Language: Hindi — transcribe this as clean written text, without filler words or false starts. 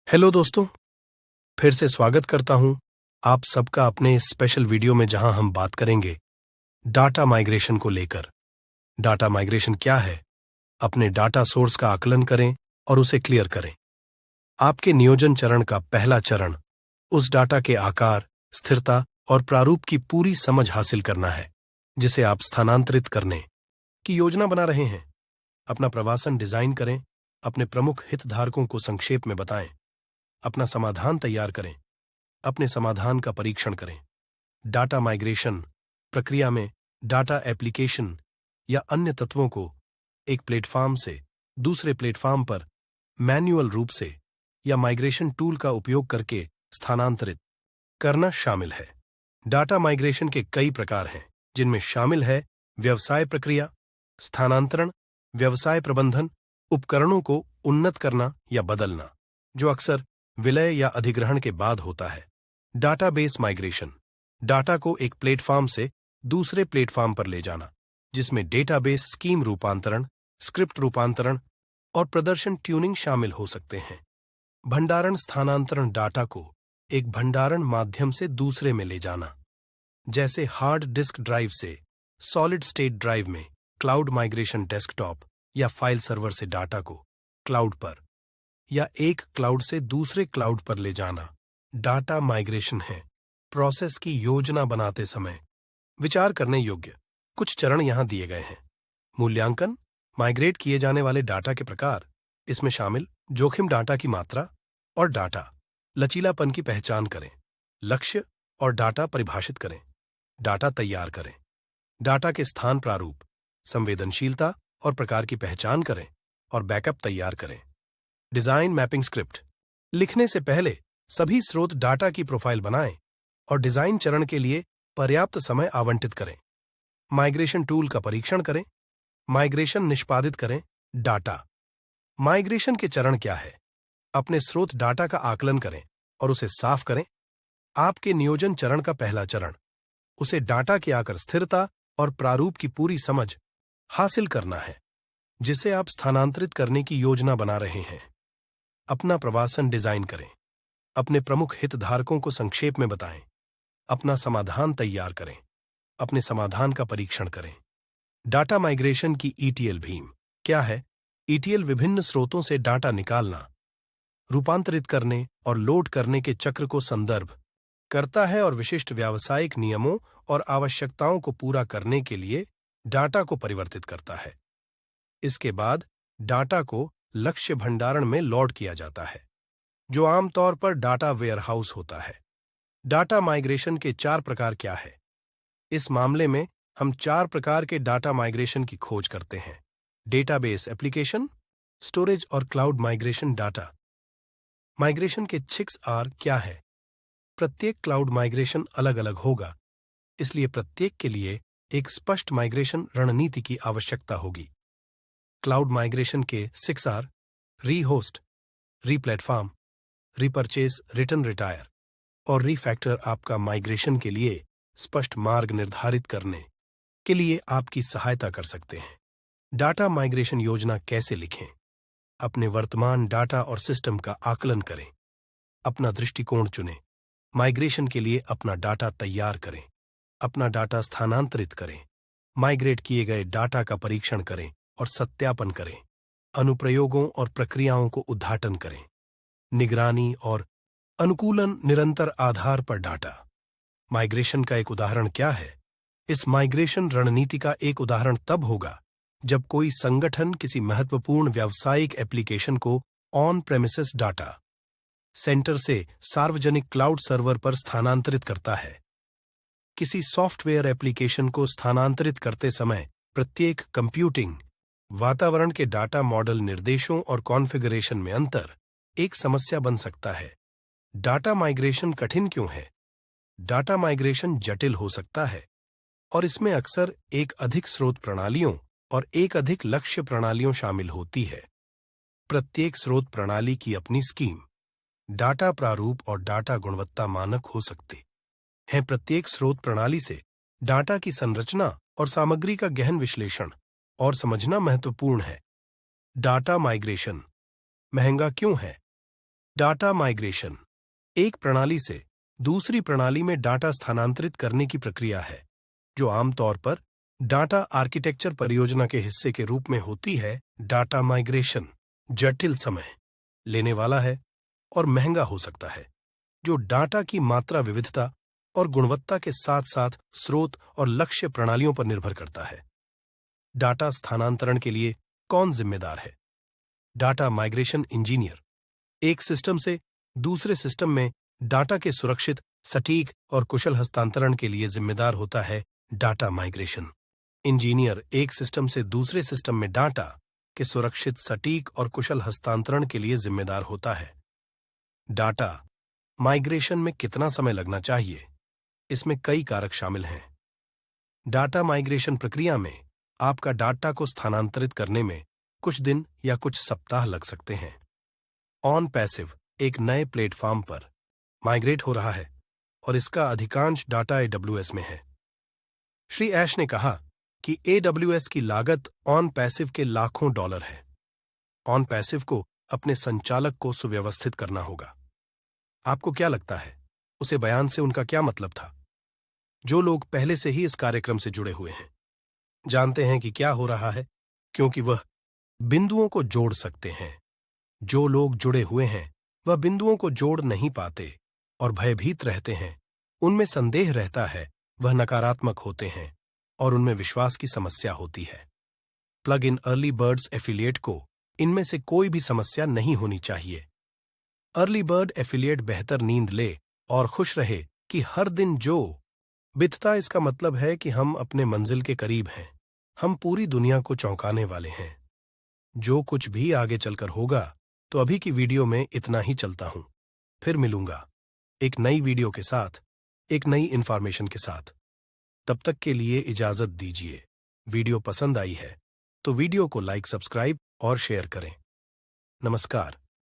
हेलो दोस्तों, फिर से स्वागत करता हूं आप सबका अपने इस स्पेशल वीडियो में जहां हम बात करेंगे डाटा माइग्रेशन को लेकर। डाटा माइग्रेशन क्या है? अपने डाटा सोर्स का आकलन करें और उसे क्लियर करें। आपके नियोजन चरण का पहला चरण उस डाटा के आकार, स्थिरता और प्रारूप की पूरी समझ हासिल करना है जिसे आप स्थानांतरित करने की योजना बना रहे हैं। अपना प्रवासन डिजाइन करें, अपने प्रमुख हितधारकों को संक्षेप में बताएं, अपना समाधान तैयार करें, अपने समाधान का परीक्षण करें। डाटा माइग्रेशन प्रक्रिया में डाटा एप्लीकेशन या अन्य तत्वों को एक प्लेटफॉर्म से दूसरे प्लेटफॉर्म पर मैन्युअल रूप से या माइग्रेशन टूल का उपयोग करके स्थानांतरित करना शामिल है। डाटा माइग्रेशन के कई प्रकार हैं, जिनमें शामिल है व्यवसाय प्रक्रिया, स्थानांतरण, व्यवसाय प्रबंधन, उपकरणों को उन्नत करना या बदलना, जो अक्सर विलय या अधिग्रहण के बाद होता है। डाटाबेस माइग्रेशन, डाटा को एक प्लेटफॉर्म से दूसरे प्लेटफॉर्म पर ले जाना, जिसमें डेटाबेस स्कीम रूपांतरण, स्क्रिप्ट रूपांतरण और प्रदर्शन ट्यूनिंग शामिल हो सकते हैं। भंडारण स्थानांतरण, डाटा को एक भंडारण माध्यम से दूसरे में ले जाना, जैसे हार्ड डिस्क ड्राइव से सॉलिड स्टेट ड्राइव में, क्लाउड माइग्रेशन डेस्कटॉप या फाइल सर्वर से डाटा को क्लाउड पर या एक क्लाउड से दूसरे क्लाउड पर ले जाना डाटा माइग्रेशन है। प्रोसेस की योजना बनाते समय विचार करने योग्य कुछ चरण यहां दिए गए हैं। मूल्यांकन, माइग्रेट किए जाने वाले डाटा के प्रकार, इसमें शामिल जोखिम डाटा की मात्रा और डाटा लचीलापन की पहचान करें। लक्ष्य और डाटा परिभाषित करें। डाटा तैयार करें। डाटा के स्थान प्रारूप, संवेदनशीलता और प्रकार की पहचान करें और बैकअप तैयार करें। डिजाइन मैपिंग स्क्रिप्ट, लिखने से पहले सभी स्रोत डाटा की प्रोफाइल बनाएं और डिजाइन चरण के लिए पर्याप्त समय आवंटित करें। माइग्रेशन टूल का परीक्षण करें। माइग्रेशन निष्पादित करें। डाटा माइग्रेशन के चरण क्या है? अपने स्रोत डाटा का आकलन करें और उसे साफ करें। आपके नियोजन चरण का पहला चरण उसे डाटा के आकर स्थिरता और प्रारूप की पूरी समझ हासिल करना है, जिसे आप स्थानांतरित करने की योजना बना रहे हैं। अपना प्रवासन डिजाइन करें। अपने प्रमुख हितधारकों को संक्षेप में बताएं। अपना समाधान तैयार करें। अपने समाधान का परीक्षण करें। डाटा माइग्रेशन की ईटीएल भीम क्या है? ईटीएल विभिन्न स्रोतों से डाटा निकालना, रूपांतरित करने और लोड करने के चक्र को संदर्भ करता है और विशिष्ट व्यावसायिक नियमों और आवश्यकताओं को पूरा करने के लिए डाटा को परिवर्तित करता है। इसके बाद डाटा को लक्ष्य भंडारण में लोड किया जाता है, जो आमतौर पर डाटा वेयरहाउस होता है। डाटा माइग्रेशन के 4 प्रकार क्या है? इस मामले में हम 4 प्रकार के डाटा माइग्रेशन की खोज करते हैं। डेटाबेस एप्लीकेशन, स्टोरेज और क्लाउड माइग्रेशन। डाटा माइग्रेशन के 6 आर क्या है? प्रत्येक क्लाउड माइग्रेशन अलग अलग होगा, इसलिए प्रत्येक के लिए एक स्पष्ट माइग्रेशन रणनीति की आवश्यकता होगी। क्लाउड माइग्रेशन के 6 आर रीहोस्ट, रीप्लेटफॉर्म, रीपरचेज, रिटर्न, रिटायर और रीफैक्टर आपका माइग्रेशन के लिए स्पष्ट मार्ग निर्धारित करने के लिए आपकी सहायता कर सकते हैं। डाटा माइग्रेशन योजना कैसे लिखें? अपने वर्तमान डाटा और सिस्टम का आकलन करें। अपना दृष्टिकोण चुनें। माइग्रेशन के लिए अपना डाटा तैयार करें। अपना डाटा स्थानांतरित करें। माइग्रेट किए गए डाटा का परीक्षण करें और सत्यापन करें। अनुप्रयोगों और प्रक्रियाओं को उद्घाटन करें। निगरानी और अनुकूलन निरंतर आधार पर डाटा माइग्रेशन का एक उदाहरण क्या है? इस माइग्रेशन रणनीति का एक उदाहरण तब होगा जब कोई संगठन किसी महत्वपूर्ण व्यावसायिक एप्लीकेशन को ऑन प्रेमिसेस डाटा सेंटर से सार्वजनिक क्लाउड सर्वर पर स्थानांतरित करता है। किसी सॉफ्टवेयर एप्लीकेशन को स्थानांतरित करते समय प्रत्येक कंप्यूटिंग वातावरण के डाटा मॉडल निर्देशों और कॉन्फ़िगरेशन में अंतर एक समस्या बन सकता है। डाटा माइग्रेशन कठिन क्यों है? डाटा माइग्रेशन जटिल हो सकता है और इसमें अक्सर एक अधिक स्रोत प्रणालियों और एक अधिक लक्ष्य प्रणालियों शामिल होती है। प्रत्येक स्रोत प्रणाली की अपनी स्कीम, डाटा प्रारूप और डाटा गुणवत्ता मानक हो सकते हैं। प्रत्येक स्रोत प्रणाली से डाटा की संरचना और सामग्री का गहन विश्लेषण और समझना महत्वपूर्ण है। डाटा माइग्रेशन महंगा क्यों है? डाटा माइग्रेशन एक प्रणाली से दूसरी प्रणाली में डाटा स्थानांतरित करने की प्रक्रिया है जो आमतौर पर डाटा आर्किटेक्चर परियोजना के हिस्से के रूप में होती है। डाटा माइग्रेशन जटिल समय लेने वाला है और महंगा हो सकता है, जो डाटा की मात्रा, विविधता और गुणवत्ता के साथ साथ स्रोत और लक्ष्य प्रणालियों पर निर्भर करता है। डाटा स्थानांतरण के लिए कौन जिम्मेदार है? डाटा माइग्रेशन इंजीनियर एक सिस्टम से दूसरे सिस्टम में डाटा के सुरक्षित, सटीक और कुशल हस्तांतरण के लिए जिम्मेदार होता है। डाटा माइग्रेशन इंजीनियर एक सिस्टम से दूसरे सिस्टम में डाटा के सुरक्षित, सटीक और कुशल हस्तांतरण के लिए जिम्मेदार होता है। डाटा माइग्रेशन में कितना समय लगना चाहिए? इसमें कई कारक शामिल हैं। डाटा माइग्रेशन प्रक्रिया में आपका डाटा को स्थानांतरित करने में कुछ दिन या कुछ सप्ताह लग सकते हैं। ऑन पैसिव एक नए प्लेटफॉर्म पर माइग्रेट हो रहा है और इसका अधिकांश डाटा AWS में है। श्री ऐश ने कहा कि AWS की लागत ऑन पैसिव के लाखों डॉलर है। ऑन पैसिव को अपने संचालक को सुव्यवस्थित करना होगा। आपको क्या लगता है, उसे बयान से उनका क्या मतलब था? जो लोग पहले से ही इस कार्यक्रम से जुड़े हुए हैं जानते हैं कि क्या हो रहा है, क्योंकि वह बिंदुओं को जोड़ सकते हैं। जो लोग जुड़े हुए हैं वह बिंदुओं को जोड़ नहीं पाते और भयभीत रहते हैं, उनमें संदेह रहता है, वह नकारात्मक होते हैं और उनमें विश्वास की समस्या होती है। Plug in early birds affiliate को इनमें से कोई भी समस्या नहीं होनी चाहिए। अर्ली बर्ड एफिलिएट बेहतर नींद ले और खुश रहे कि हर दिन जो बीतता, इसका मतलब है कि हम अपने मंजिल के करीब हैं। हम पूरी दुनिया को चौंकाने वाले हैं। जो कुछ भी आगे चलकर होगा, तो अभी की वीडियो में इतना ही चलता हूं। फिर मिलूंगा एक नई वीडियो के साथ, एक नई इंफॉर्मेशन के साथ। तब तक के लिए इजाजत दीजिए। वीडियो पसंद आई है तो वीडियो को लाइक, सब्सक्राइब और शेयर करें। नमस्कार।